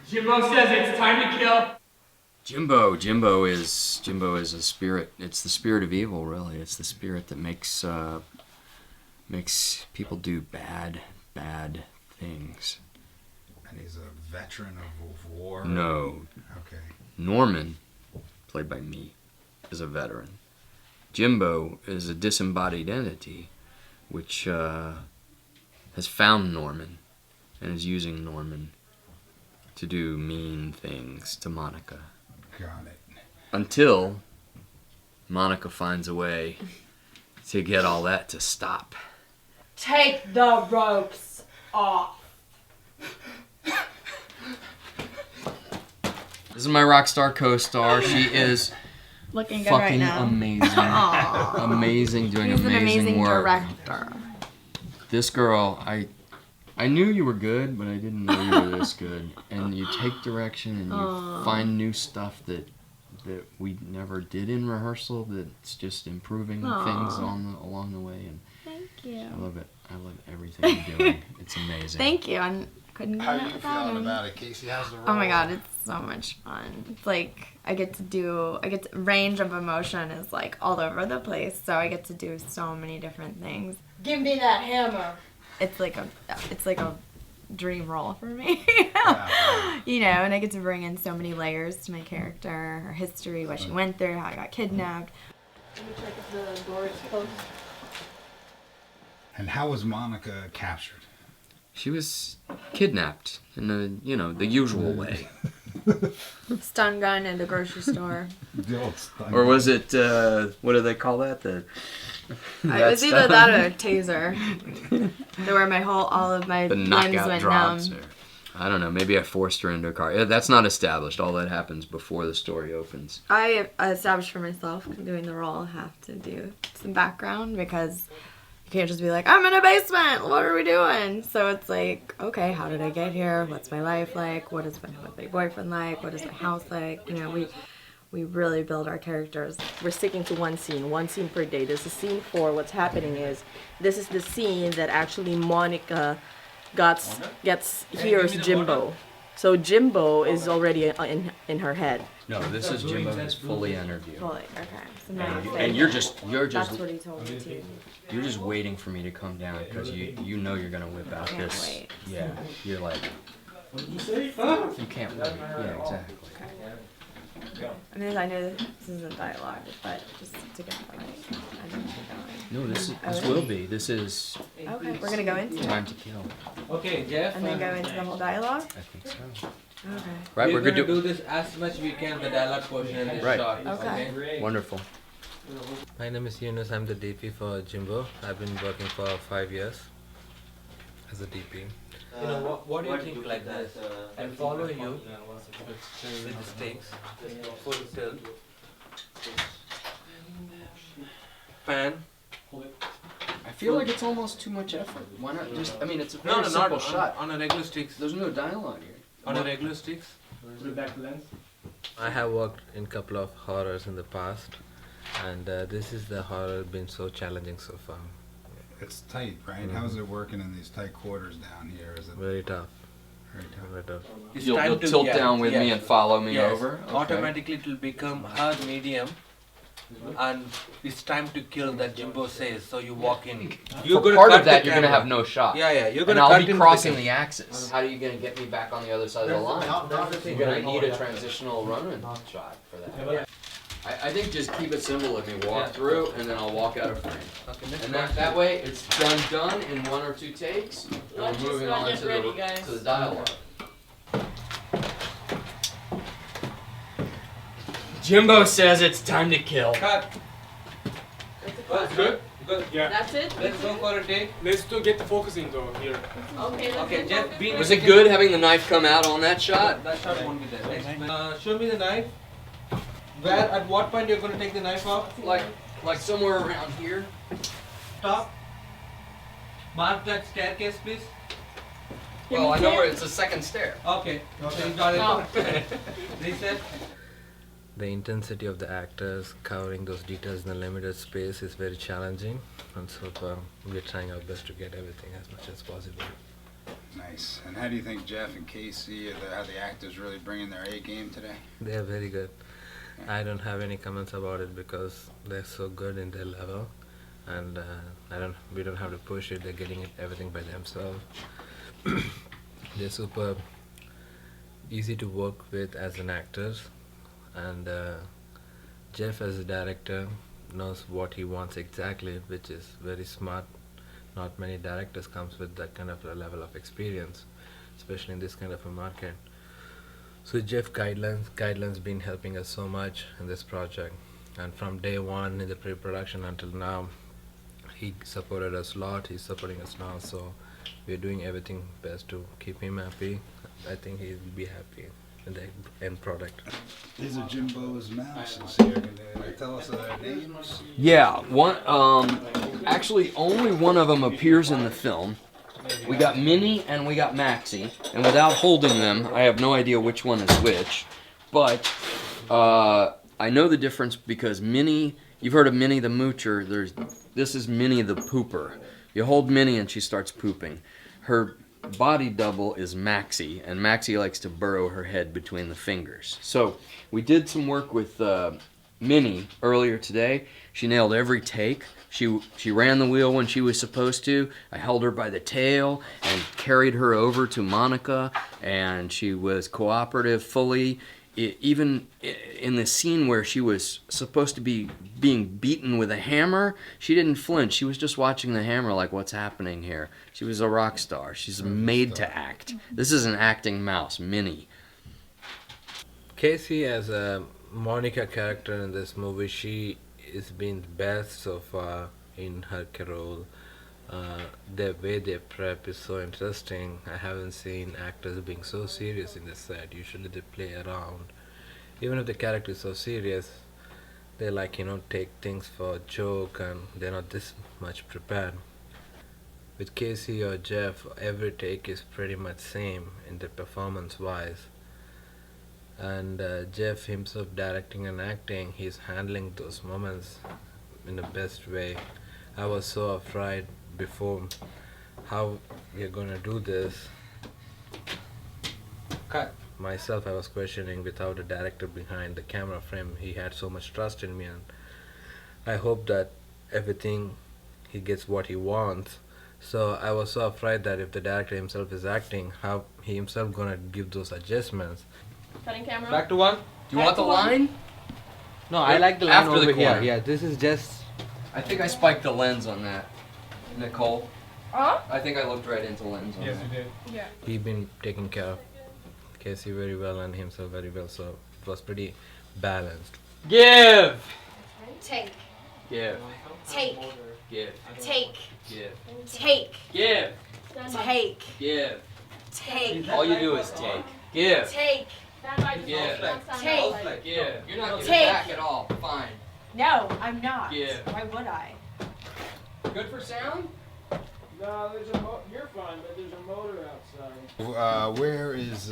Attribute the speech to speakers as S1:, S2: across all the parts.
S1: Jimbo says it's time to kill.
S2: Jimbo is a spirit. It's the spirit of evil, really. It's the spirit that makes people do bad things.
S3: And he's a veteran of war?
S2: No.
S3: Okay.
S2: Norman, played by me, is a veteran. Jimbo is a disembodied entity which has found Norman and is using Norman to do mean things to Monica.
S3: Got it.
S2: Until Monica finds a way to get all that to stop.
S4: Take the ropes off.
S2: This is my rock star co-star. She is
S5: looking good right
S2: fucking
S5: now.
S2: amazing. Amazing, doing
S5: He's an amazing
S2: work.
S5: director.
S2: This girl, I knew you were good, but I didn't know you were this good. And you take direction and you find new stuff that we never did in rehearsal. That's just improving things along the way. And
S5: Thank you.
S2: I love it. I love everything you're doing. It's amazing.
S5: Thank you. I couldn't do
S3: How are
S5: it
S3: you
S5: without
S3: feeling
S5: him.
S3: about it, Caycee? How's the role?
S5: Oh my god, it's so much fun. It's like range of emotion is like all over the place. So I get to do so many different things.
S4: Give me that hammer.
S5: It's like a dream role for me.
S3: Yeah.
S5: You know, and I get to bring in so many layers to my character, her history, what she went through, how I got kidnapped.
S4: Let me check if the door is closed.
S3: And how was Monica captured?
S2: She was kidnapped in the usual way.
S5: Stun gun at the grocery store.
S3: The old stun
S2: Or
S3: gun.
S2: was it, what do they call that?
S5: It was either that or a taser. They were all of my
S2: The
S5: limbs
S2: knockout
S5: went
S2: drops.
S5: numb.
S2: Or, I don't know, maybe I forced her into a car. Yeah, that's not established. All that happens before the story opens.
S5: I established for myself doing the role. I have to do some background because you can't just be like, I'm in a basement. What are we doing? So it's like, okay, how did I get here? What's my life like? What's my boyfriend like? What is my house like? You know, we really build our characters.
S6: We're sticking to one scene per day. There's a scene 4. What's happening is this is the scene that actually Monica hears Jimbo. So Jimbo is already in her head.
S2: No, this is Jimbo's fully interview.
S5: Fully, okay. So now
S2: And you're just
S5: that's what he told me too.
S2: you're just waiting for me to come down because you know you're gonna whip out
S5: Can't
S2: this.
S5: wait.
S2: Yeah, you're like. You can't wait. Yeah, exactly.
S5: I mean, I know this isn't dialogue, but just to get the right. I don't keep going.
S2: No, this will be. This is
S5: Okay, we're gonna go into it
S2: Time to Kill.
S1: Okay, Jeff.
S5: and then go into the whole dialogue.
S2: I think so.
S5: Okay.
S2: Right,
S1: We're
S2: we're
S1: gonna
S2: gonna
S1: do this as much we can, the dialogue portion in this
S2: Right.
S1: shot.
S5: Okay.
S2: Wonderful.
S7: My name is Yunus. I'm the DP for Jimbo. I've been working for 5 years as a DP.
S1: You know, what do you think like this? I follow you with the stakes, full tilt, pan.
S2: I feel like it's almost too much effort. Why not just? I mean, it's a very
S1: No, no,
S2: simple
S1: not
S2: shot.
S1: on a regular sticks.
S2: There's no dialogue here.
S1: On a regular sticks.
S7: I have worked in a couple of horrors in the past, and this is the horror been so challenging so far.
S3: It's tight, right? How's it working in these tight quarters down here? Is it
S7: Very tough.
S3: very tough?
S7: Very tough.
S1: It's
S2: You'll
S1: time to-
S2: tilt
S1: yeah,
S2: down with
S1: yeah.
S2: me and follow me
S1: Yes.
S2: over. Okay.
S1: Automatically it will become hard medium. And it's time to kill that Jimbo says, so you walk in. You're
S2: For
S1: gonna
S2: part
S1: cut
S2: of that,
S1: the
S2: you're gonna
S1: camera.
S2: have no shot.
S1: Yeah, yeah, you're
S2: And
S1: gonna
S2: I'll
S1: cut
S2: be
S1: into
S2: crossing
S1: camera.
S2: the axis. How are you gonna get me back on the other side of the line? You're gonna need a transitional run-in shot for that.
S1: Yeah.
S2: I think just keep it simple. Let me walk through, and then I'll walk out of frame.
S1: Okay, next
S2: And
S1: one.
S2: that way, it's done in 1 or 2 takes. And we're moving on to the dialogue. Jimbo says it's time to kill.
S1: Cut. That's good. Good.
S8: Yeah.
S6: That's it?
S1: Let's go for a take.
S8: Let's get the focusing though here.
S6: Okay, let's
S1: Okay,
S6: get
S1: Jeff,
S6: focused.
S1: be
S2: Was it good having the knife come out on that shot?
S1: That shot won't be there. Next, show me the knife. Where, at what point you're going to take the knife off?
S2: Like somewhere around here.
S1: Top. Mark that staircase, please.
S2: Well, I know where it's the second stair.
S1: Okay. So you got it. Reset.
S7: The intensity of the actors covering those details in a limited space is very challenging, and so we're trying our best to get everything as much as possible.
S3: Nice. And how do you think Jeff and Caycee, how the actors really bringing their A game today?
S7: They are very good. I don't have any comments about it because they're so good in their level, and we don't have to push it. They're getting everything by themselves. They're super easy to work with as an actors, and Jeff as a director knows what he wants exactly, which is very smart. Not many directors comes with that kind of a level of experience, especially in this kind of a market. So Jeff guidelines been helping us so much in this project, and from day one in the pre-production until now, he supported us a lot. He's supporting us now, so we're doing everything best to keep him happy. I think he'll be happy in the end product.
S3: These are Jimbo's mouses here. Can you tell us their names?
S2: Yeah, actually only one of them appears in the film. We got Minnie and we got Maxie, and without holding them, I have no idea which one is which, but I know the difference because Minnie, you've heard of Minnie the Moocher, this is Minnie the Pooper. You hold Minnie and she starts pooping. Her body double is Maxie, and Maxie likes to burrow her head between the fingers. So we did some work with Minnie earlier today. She nailed every take. She ran the wheel when she was supposed to. I held her by the tail and carried her over to Monica, and she was cooperative fully. Even in the scene where she was supposed to be being beaten with a hammer, she didn't flinch. She was just watching the hammer like, what's happening here? She was a rock star. She's made to act. This is an acting mouse, Minnie.
S7: Caycee as a Monica character in this movie, she is being the best so far in her role. The way they prep is so interesting. I haven't seen actors being so serious in this set. Usually they play around. Even if the character is so serious, they take things for a joke, and they're not this much prepared. With Caycee or Jeff, every take is pretty much same in the performance wise. And Jeff himself directing and acting, he's handling those moments in the best way. I was so afraid before how we're gonna do this. Cut. Myself, I was questioning without a director behind the camera frame. He had so much trust in me, and I hope that everything he gets what he wants. So I was so afraid that if the director himself is acting, how he himself gonna give those adjustments.
S6: Cutting camera.
S7: Back to one.
S2: Do you want the line?
S7: No, I like the line
S2: After the
S7: over here.
S2: corner.
S7: Yeah, this is just.
S2: I think I spiked the lens on that, Nicole.
S4: Huh?
S2: I think I looked right into lens on
S8: Yes,
S2: that.
S8: you did.
S4: Yeah.
S7: He's been taking care of Caycee very well and himself very well, so it was pretty balanced.
S2: Give!
S4: Take.
S2: Give.
S4: Take.
S2: Give.
S4: Take.
S2: Give.
S4: Take.
S2: Give.
S4: Take.
S2: Give.
S4: Take.
S2: All you do is take. Give.
S4: Take.
S2: Give.
S4: Take.
S2: Give. You're not giving
S4: Take.
S2: back at all. Fine.
S4: No, I'm not.
S2: Yeah.
S4: Why would I?
S2: Good for sound?
S8: No, you're fine, but there's a motor outside.
S3: Where is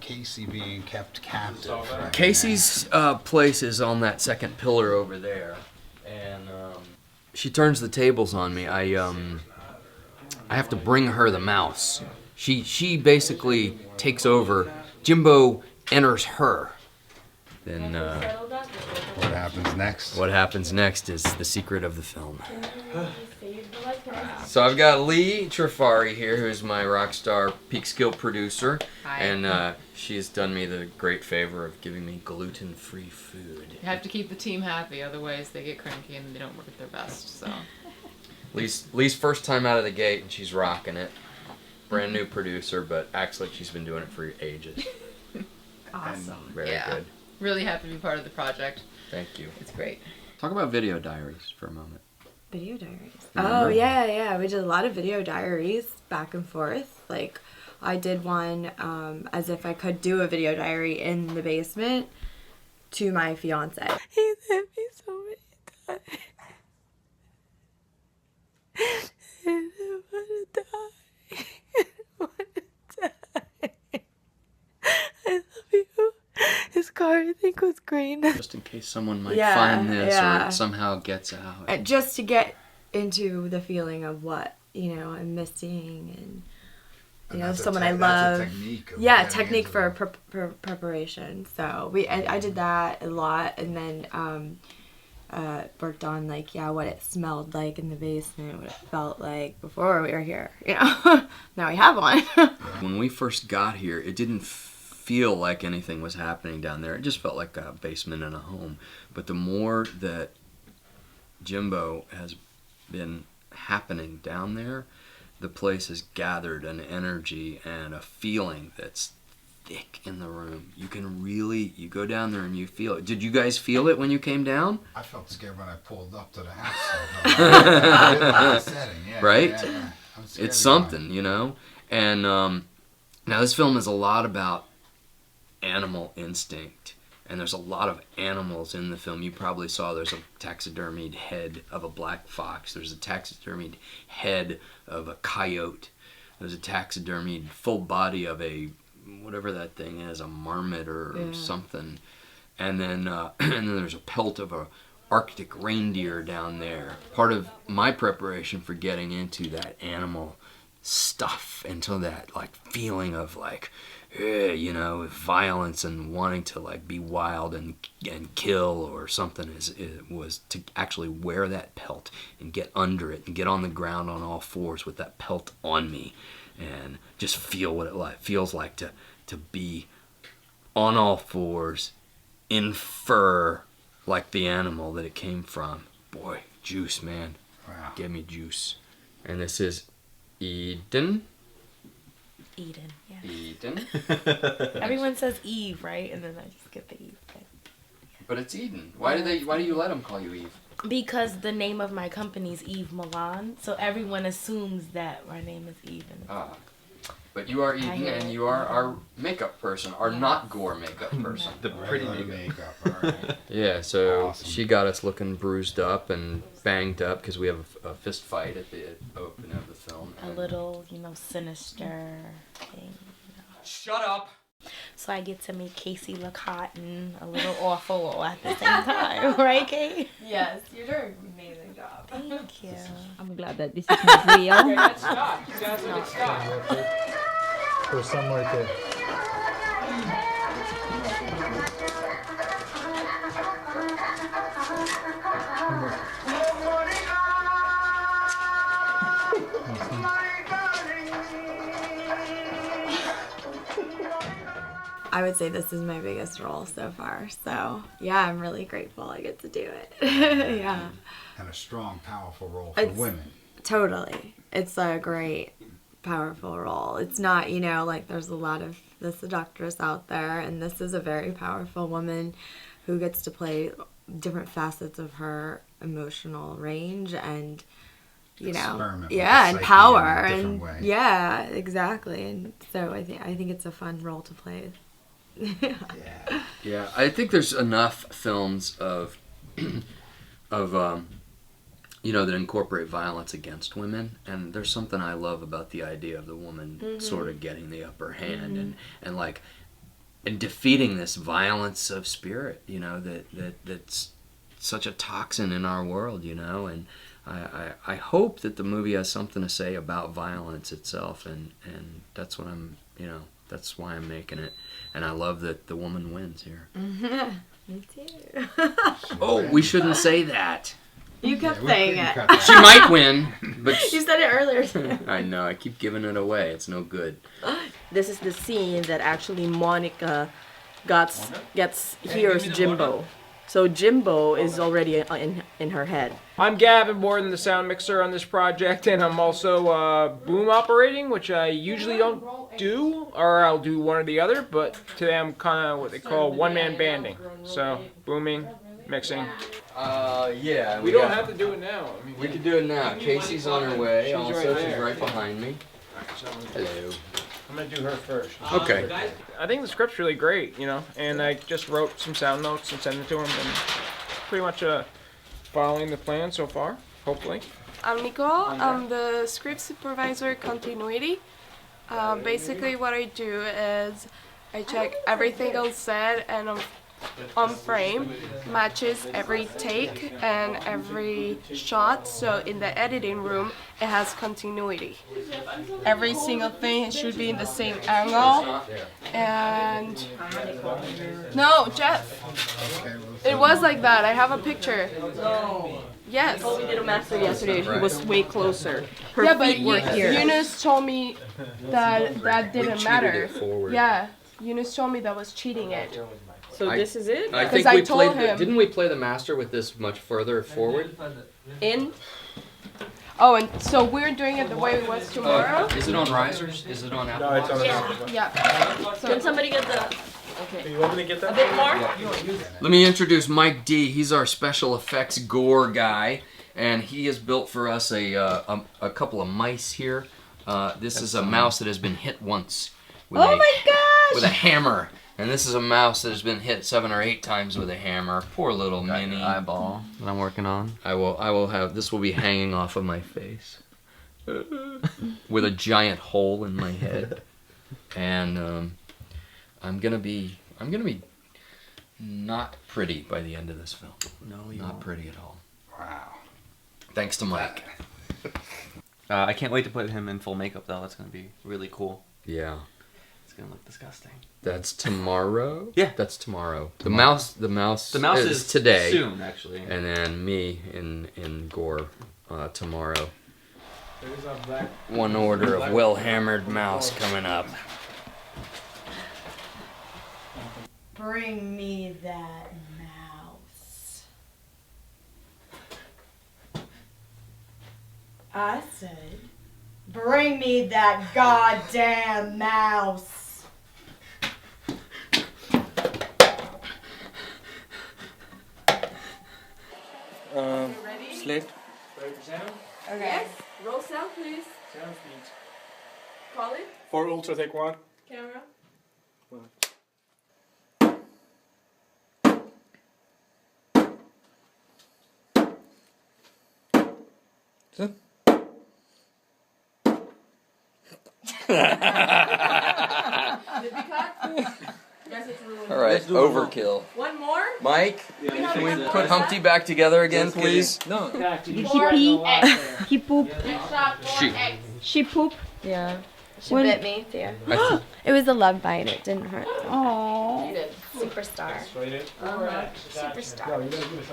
S3: Caycee being kept captive? Right
S2: Caycee's place is on that second pillar over there, and she turns the tables on me. I have to bring her the mouse. She basically takes over. Jimbo enters her. Then
S3: What happens next?
S2: what happens next is the secret of the film. So I've got Leigh Trifari here, who's my rock star Peekskill producer.
S9: Hi.
S2: And she's done me the great favor of giving me gluten-free food.
S9: You have to keep the team happy, otherwise they get cranky and they don't work at their best. So
S2: Lee's first time out of the gate, and she's rocking it. Brand new producer, but acts like she's been doing it for ages.
S9: awesome.
S2: Very
S9: yeah.
S2: good.
S9: Really happy to be part of the project.
S2: Thank you.
S9: It's great.
S2: Talk about video diaries for a moment.
S5: Video diaries.
S2: Remember?
S5: Oh, yeah. We did a lot of video diaries back and forth. Like, I did one as if I could do a video diary in the basement to my fiance. He hit me so many times. I didn't want to die. I didn't want to die. I love you. His car, I think, was green.
S2: Just in case someone might
S5: Yeah,
S2: find this
S5: yeah.
S2: or it somehow gets out.
S5: Just to get into the feeling of what, I'm missing. And
S3: And
S5: know,
S3: that's a
S5: someone
S3: te-
S5: I
S3: that's a
S5: love.
S3: technique of
S5: Yeah,
S3: getting
S5: technique
S3: into
S5: for preparation. So I did that a lot, and then worked on like what it smelled like in the basement, what it felt like before we were here. You know, now we have one.
S2: When we first got here, it didn't feel like anything was happening down there. It just felt like a basement in a home. But the more that Jimbo has been happening down there, the place has gathered an energy and a feeling that's thick in the room. You can really, you go down there and you feel it. Did you guys feel it when you came down?
S3: I felt scared when I pulled up to the house. Setting, yeah,
S2: Right?
S3: Yeah. I'm scared
S2: It's
S3: to go in.
S2: something, you know? And now this film is a lot about animal instinct. And there's a lot of animals in the film. You probably saw there's a taxidermied head of a black fox. There's a taxidermied head of a coyote. There's a taxidermied full body of a, whatever that thing is, a marmot or something. And then there's a pelt of a Arctic reindeer down there. Part of my preparation for getting into that animal stuff, into that like feeling of like, you know, violence and wanting to like be wild and kill or something, was to actually wear that pelt and get under it and get on the ground on all fours with that pelt on me and just feel what it feels like to be on all fours in fur like the animal that it came from. Boy, juice, man.
S3: Wow.
S2: Give me juice. And this is Eden.
S6: Eden, yeah.
S2: Eden.
S6: Everyone says Eve, right? And then I just get the Eve.
S2: But it's Eden. Why do you let them call you Eve?
S6: Because the name of my company is Eve Milan, so everyone assumes that my name is Eve.
S2: But you are Eden, and you are our makeup person, our not gore makeup person.
S10: The pretty
S3: makeup. All right.
S2: Yeah, so
S3: Awesome.
S2: she got us looking bruised up and banged up because we have a fist fight at the opening of the film.
S6: A little, sinister thing.
S2: Shut up!
S6: So I get to make Caycee look hot and a little awful at the same time, right, Kay?
S5: Yes, you're doing an amazing job.
S6: Thank you.
S11: I'm glad that this is not real.
S8: Okay, that's Scott. Sounds like it's Scott.
S12: Or somewhere right there.
S5: I would say this is my biggest role so far. So yeah, I'm really grateful I get to do it. Yeah.
S3: And a strong, powerful role for
S5: It's-
S3: women.
S5: Totally. It's a great, powerful role. It's not, like there's a lot of the seductress out there, and this is a very powerful woman who gets to play different facets of her emotional range and,
S3: Experiment with
S5: yeah,
S3: the
S5: and
S3: psyche
S5: power.
S3: in a different
S5: And
S3: way.
S5: yeah, exactly. And so I think it's a fun role to play.
S2: Yeah, I think there's enough films of that incorporate violence against women, and there's something I love about the idea of the woman sort of getting the upper hand and defeating this violence of spirit, that's such a toxin in our world, and I hope that the movie has something to say about violence itself, and that's what that's why I'm making it, and I love that the woman wins here.
S5: Me too.
S2: Oh, we shouldn't say that.
S5: You kept saying it.
S2: She might win, but
S5: You said it earlier.
S2: I know, I keep giving it away. It's no good.
S6: This is the scene that actually Monica hears Jimbo. So Jimbo is already in her head.
S8: I'm Gavin, Borden, the sound mixer on this project, and I'm also boom operating, which I usually don't do, or I'll do one or the other, but today I'm kind of what they call one-man banding. So, booming, mixing.
S2: Yeah.
S8: We don't have to do it now. I mean,
S2: We could do it now. Casey's on her way.
S8: She's
S2: Also,
S8: right
S2: she's
S8: there.
S2: right behind me.
S8: so
S2: Hello.
S8: I'm going to do her first.
S2: Okay.
S8: I think the script's really great, and I just wrote some sound notes and sent it to him, and pretty much following the plan so far, hopefully.
S13: I'm Nicole. I'm the script supervisor continuity. Basically what I do is I check everything on set and on frame matches every take and every shot, so in the editing room it has continuity. Every single thing should be in the same angle. And no, Jeff, it was like that. I have a picture. Yes.
S6: We did a master yesterday. He was way closer. Her
S13: Yeah, but
S6: feet were here.
S13: Yunus told me that that didn't matter.
S2: It forward.
S13: Yeah, Yunus told me that was cheating it.
S6: So this is it?
S2: I think
S13: I
S2: we
S13: told
S2: played.
S13: him.
S2: Didn't we play the master with this much further forward?
S6: In?
S13: Oh, and so we're doing it the way it was tomorrow?
S2: Is it on risers? Is it on Apple?
S12: No, it's on the
S13: Yeah.
S6: Can somebody get the...
S12: Do you want me to get that?
S6: A bit more?
S2: Let me introduce Mike D. He's our special effects gore guy, and he has built for us a couple of mice here. This is a mouse that has been hit once with with a hammer, and this is a mouse that has been hit 7 or 8 times with a hammer. Poor little mini
S7: Eyeball that I'm working on.
S2: I will have this will be hanging off of my face with a giant hole in my head, and I'm gonna be not pretty by the end of this film.
S7: No, you
S2: Not
S7: won't.
S2: pretty at all.
S3: Wow.
S2: Thanks to Mike.
S7: I can't wait to put him in full makeup though. That's gonna be really cool.
S2: Yeah.
S7: It's gonna look disgusting.
S2: That's tomorrow?
S7: Yeah.
S2: That's tomorrow. The mouse
S7: The mouse is
S2: today.
S7: soon, actually.
S2: And then me in gore tomorrow.
S12: There's a black.
S2: One order of well-hammered mouse coming up.
S5: Bring me that mouse. I said, bring me that goddamn mouse.
S1: Slate.
S12: Ready for sound?
S13: Okay. Yes. Roll sound, please.
S12: Sound speeds.
S13: Call it.
S12: For ultra, take 1.
S13: Camera. Did we cut? Yes, it's really
S2: All right, overkill.
S13: One more?
S2: Mike, can we put Humpty back together again, please?
S1: No.
S11: Did he pee? He pooped.
S2: She.
S11: She pooped.
S5: Yeah. She
S11: When-
S5: bit me, too.
S2: I
S5: It was a love bite. It didn't hurt.
S11: Oh.
S13: You did.
S5: Superstar.
S12: Straight in.
S13: Uh-huh.
S12: Superstar. No, you gotta do this.